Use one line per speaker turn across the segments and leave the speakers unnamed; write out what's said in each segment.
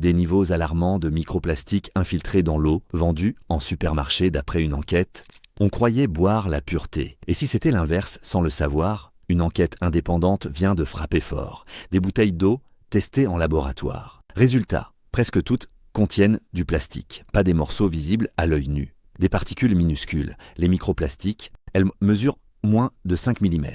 Des niveaux alarmants de microplastiques infiltrés dans l'eau, vendus en supermarché d'après une enquête. On croyait boire la pureté. Et si c'était l'inverse, sans le savoir, une enquête indépendante vient de frapper fort. Des bouteilles d'eau testées en laboratoire. Résultat, presque toutes contiennent du plastique, pas des morceaux visibles à l'œil nu. Des particules minuscules, les microplastiques, elles mesurent moins de 5 mm.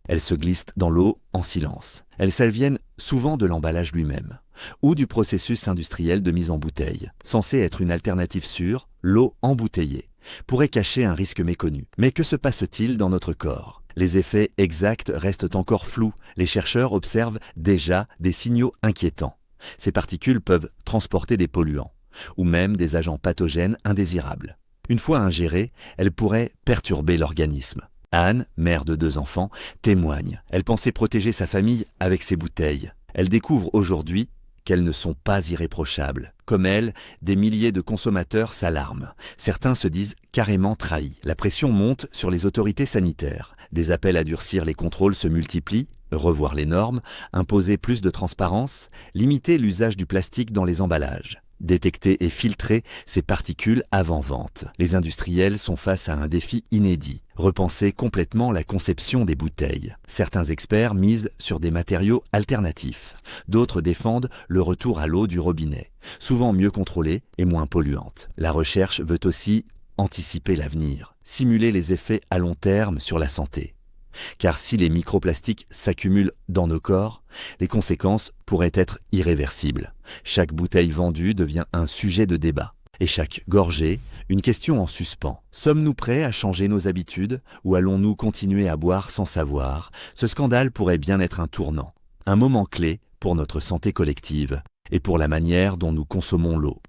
Elles se glissent dans l'eau en silence. Elles viennent souvent de l'emballage lui-même ou du processus industriel de mise en bouteille. Censé être une alternative sûre, l'eau embouteillée pourrait cacher un risque méconnu. Mais que se passe-t-il dans notre corps ? Les effets exacts restent encore flous. Les chercheurs observent déjà des signaux inquiétants. Ces particules peuvent transporter des polluants ou même des agents pathogènes indésirables. Une fois ingérées, elles pourraient perturber l'organisme. Anne, mère de 2 enfants, témoigne. Elle pensait protéger sa famille avec ces bouteilles. Elle découvre aujourd'hui qu'elles ne sont pas irréprochables. Comme elle, des milliers de consommateurs s'alarment. Certains se disent carrément trahis. La pression monte sur les autorités sanitaires. Des appels à durcir les contrôles se multiplient, revoir les normes, imposer plus de transparence, limiter l'usage du plastique dans les emballages. Détecter et filtrer ces particules avant vente. Les industriels sont face à un défi inédit. Repenser complètement la conception des bouteilles. Certains experts misent sur des matériaux alternatifs. D'autres défendent le retour à l'eau du robinet, souvent mieux contrôlée et moins polluante. La recherche veut aussi anticiper l'avenir, simuler les effets à long terme sur la santé. Car si les microplastiques s'accumulent dans nos corps, les conséquences pourraient être irréversibles. Chaque bouteille vendue devient un sujet de débat. Et chaque gorgée, une question en suspens. Sommes-nous prêts à changer nos habitudes ou allons-nous continuer à boire sans savoir ? Ce scandale pourrait bien être un tournant, un moment clé pour notre santé collective et pour la manière dont nous consommons l'eau.